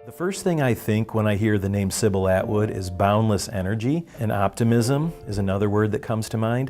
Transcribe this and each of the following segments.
The first thing I think when I hear the name Sybyl Atwood is boundless energy, and optimism is another word that comes to mind.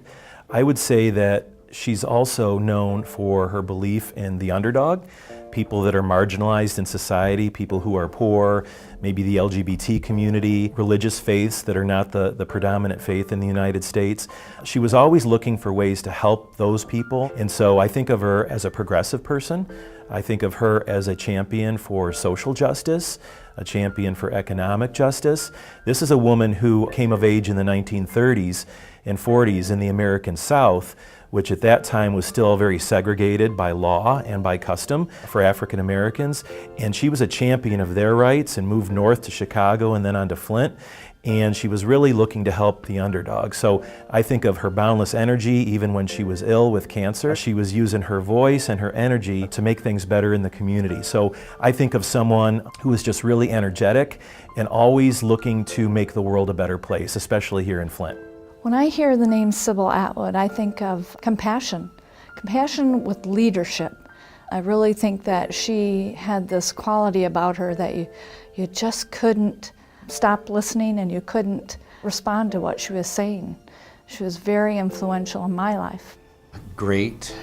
I would say that she's also known for her belief in the underdog, people that are marginalized in society, people who are poor, maybe the LGBT community, religious faiths that are not the predominant faith in the United States. She was always looking for ways to help those people, and so I think of her as a progressive person. I think of her as a champion for social justice, a champion for economic justice. This is a woman who came of age in the 1930s and 40s in the American South, which at that time was still very segregated by law and by custom for African Americans. And she was a champion of their rights and moved north to Chicago and then on to Flint. And she was really looking to help the underdog. So I think of her boundless energy even when she was ill with cancer. She was using her voice and her energy to make things better in the community. So I think of someone who is just really energetic and always looking to make the world a better place, especially here in Flint. When I hear the name Sybyl Atwood, I think of compassion with leadership. I really think that she had this quality about her that you just couldn't stop listening and you couldn't respond to what she was saying. She was very influential in my life. Greatness.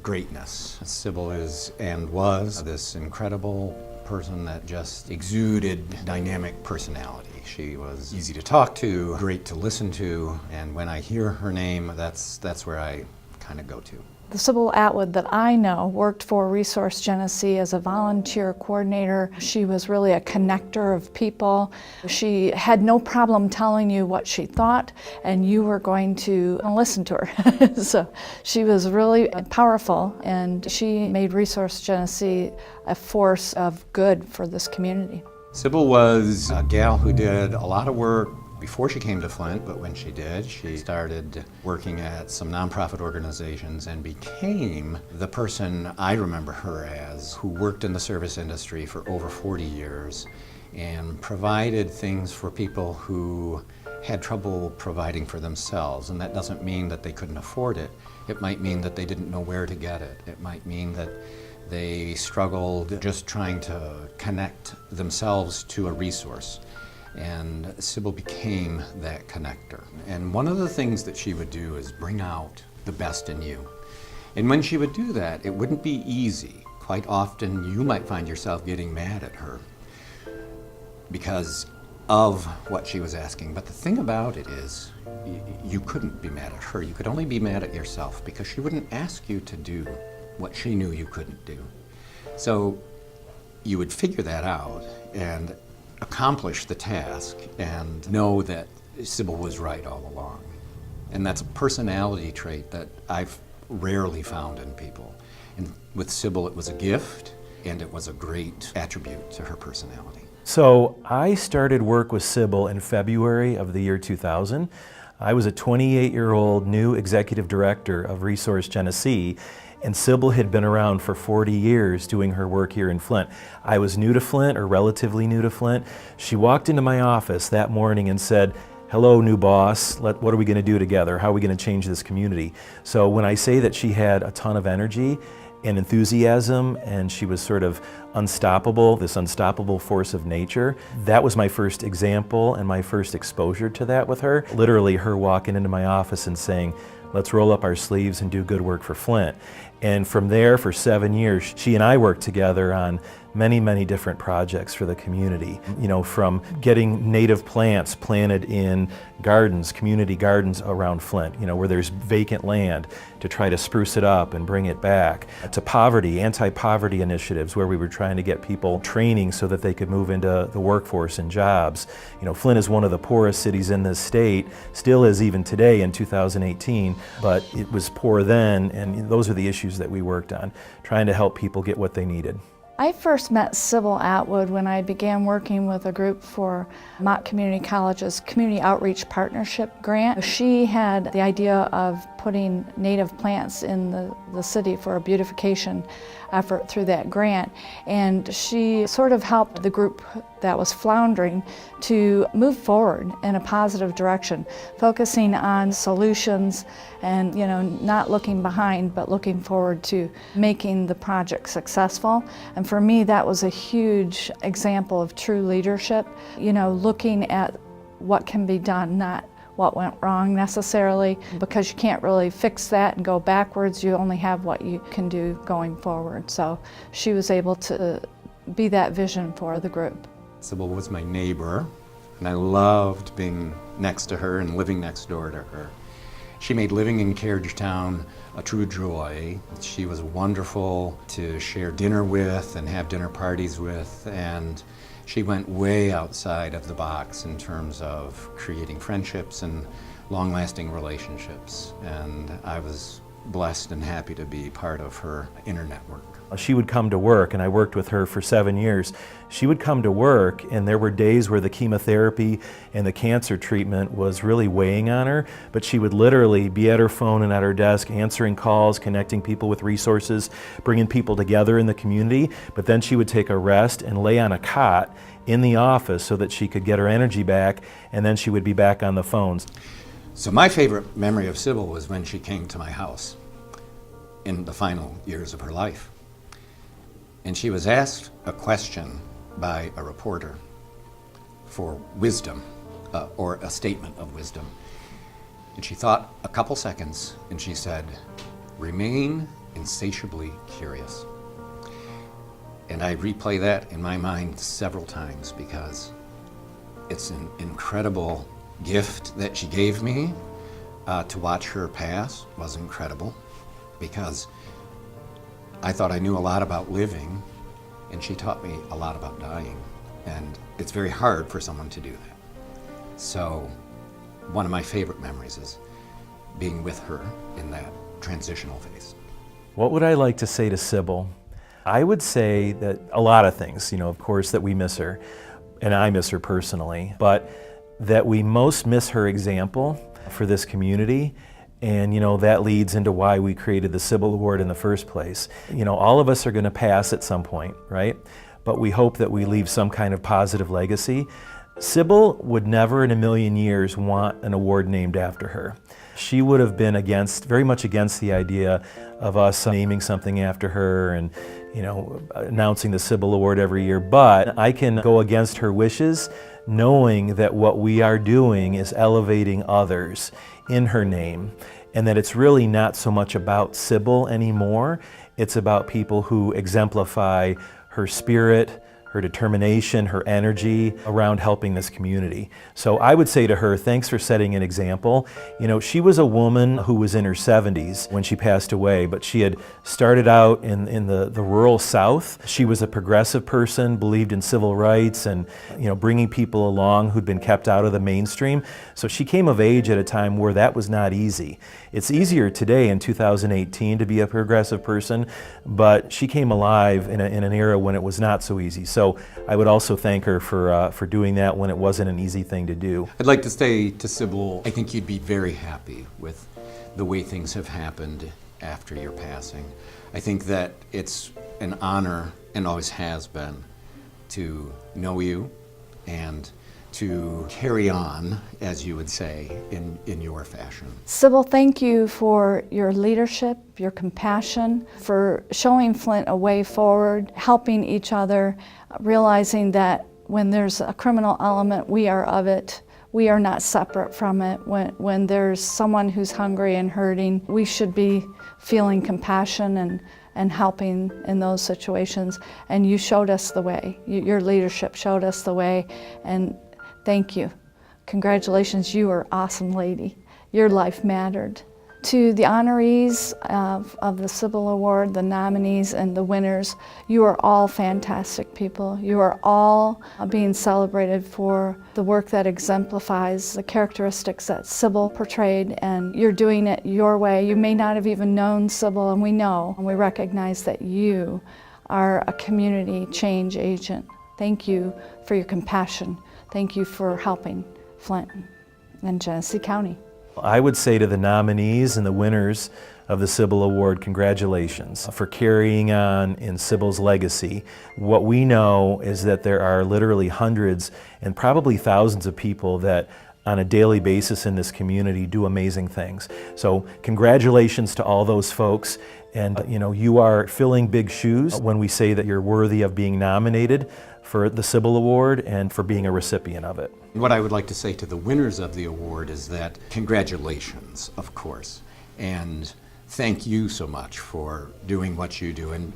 Sybyl is and was this incredible person that just exuded dynamic personality. She was easy to talk to, great to listen to, and when I hear her name, that's where I kind of go to. The Sybyl Atwood that I know worked for Resource Genesee as a volunteer coordinator. She was really a connector of people. She had no problem telling you what she thought, and you were going to listen to her. So she was really powerful, and she made Resource Genesee a force of good for this community. Sybyl was a gal who did a lot of work before she came to Flint, but when she did, she started working at some nonprofit organizations and became the person I remember her as, who worked in the service industry for over 40 years and provided things for people who had trouble providing for themselves. And that doesn't mean that they couldn't afford it. It might mean that they didn't know where to get it. It might mean that they struggled just trying to connect themselves to a resource. And Sybyl became that connector. And one of the things that she would do is bring out the best in you. And when she would do that, it wouldn't be easy. Quite often you might find yourself getting mad at her because of what she was asking. But the thing about it is, you couldn't be mad at her. You could only be mad at yourself because she wouldn't ask you to do what she knew you couldn't do. So you would figure that out and accomplish the task and know that Sybyl was right all along. And that's a personality trait that I've rarely found in people. And with Sybyl, it was a gift and it was a great attribute to her personality. So I started work with Sybyl in February of the year 2000. I was a 28-year-old new executive director of Resource Genesee, and Sybyl had been around for 40 years doing her work here in Flint. I was new to Flint, or relatively new to Flint. She walked into my office that morning and said, "Hello, new boss, what are we going to do together? How are we going to change this community?" So when I say that she had a ton of energy and enthusiasm, and she was sort of unstoppable, this unstoppable force of nature, that was my first example and my first exposure to that with her. Literally her walking into my office and saying, "Let's roll up our sleeves and do good work for Flint." And from there, for 7 years, she and I worked together on many different projects for the community. You know, from getting native plants planted in gardens, community gardens around Flint, you know, where there's vacant land, to try to spruce it up and bring it back, to poverty, anti-poverty initiatives where we were trying to get people training so that they could move into the workforce and jobs. You know, Flint is one of the poorest cities in this state, still is even today in 2018, but it was poor then, and those are the issues that we worked on, trying to help people get what they needed. I first met Sybyl Atwood when I began working with a group for Mott Community College's Community Outreach Partnership Grant. She had the idea of putting native plants in the city for a beautification effort through that grant, and she sort of helped the group that was floundering to move forward in a positive direction, focusing on solutions and, you know, not looking behind but looking forward to making the project successful and And for me, that was a huge example of true leadership, you know, looking at what can be done, not what went wrong necessarily, because you can't really fix that and go backwards. You only have what you can do going forward. So she was able to be that vision for the group. Sybyl was my neighbor, and I loved being next to her and living next door to her. She made living in Carriagetown a true joy. She was wonderful to share dinner with and have dinner parties with, and she went way outside of the box in terms of creating friendships and long-lasting relationships. And I was blessed and happy to be part of her inner network. She would come to work, and I worked with her for 7 years. She would come to work, and there were days where the chemotherapy and the cancer treatment was really weighing on her, but she would literally be at her phone and at her desk answering calls, connecting people with resources, bringing people together in the community, but then she would take a rest and lay on a cot in the office so that she could get her energy back, and then she would be back on the phones. So my favorite memory of Sybyl was when she came to my house in the final years of her life. And she was asked a question by a reporter for wisdom, or a statement of wisdom. And she thought a couple seconds, and she said, "Remain insatiably curious." And I replay that in my mind several times because it's an incredible gift that she gave me. To watch her pass was incredible because I thought I knew a lot about living, and she taught me a lot about dying. And it's very hard for someone to do that. So one of my favorite memories is being with her in that transitional phase. What would I like to say to Sybyl? I would say that a lot of things, you know, of course, that we miss her, and I miss her personally, but that we most miss her example for this community. And, you know, that leads into why we created the Sybyl Award in the first place. You know, all of us are going to pass at some point, right? But we hope that we leave some kind of positive legacy. Sybyl would never in a million years want an award named after her. She would have been very much against the idea of us naming something after her and, you know, announcing the Sybyl Award every year. But I can go against her wishes, knowing that what we are doing is elevating others in her name, and that it's really not so much about Sybyl anymore. It's about people who exemplify her spirit, her determination, her energy around helping this community. So I would say to her, thanks for setting an example. You know, she was a woman who was in her 70s when she passed away, but she had started out in the rural South. She was a progressive person, believed in civil rights and, you know, bringing people along who'd been kept out of the mainstream. So she came of age at a time where that was not easy. It's easier today in 2018 to be a progressive person, but she came alive in an era when it was not so easy. So I would also thank her for doing that when it wasn't an easy thing to do. I'd like to say to Sybyl, I think you'd be very happy with the way things have happened after your passing. I think that it's an honor, and always has been, to know you and to carry on, as you would say, in your fashion. Sybyl, thank you for your leadership, your compassion, for showing Flint a way forward, helping each other, realizing that when there's a criminal element, we are of it. We are not separate from it. When there's someone who's hungry and hurting, we should be feeling compassion and helping in those situations. And you showed us the way. Your leadership showed us the way, and thank you. Congratulations, you are an awesome lady. Your life mattered. To the honorees of the Sybyl Award, the nominees and the winners, you are all fantastic people. You are all being celebrated for the work that exemplifies the characteristics that Sybyl portrayed, and you're doing it your way. You may not have even known Sybyl, and we know, and we recognize that you are a community change agent. Thank you for your compassion. Thank you for helping Flint and Genesee County. I would say to the nominees and the winners of the Sybyl Award, congratulations for carrying on in Sybyl's legacy. What we know is that there are literally hundreds and probably thousands of people that on a daily basis in this community do amazing things. So congratulations to all those folks. And you are filling big shoes when we say that you're worthy of being nominated for the Sybyl Award and for being a recipient of it. What I would like to say to the winners of the award is that congratulations, of course, and thank you so much for doing what you do. And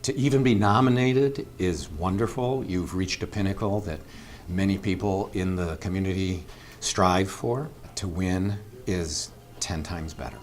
to even be nominated is wonderful. You've reached a pinnacle that many people in the community strive for. To win is 10 times better.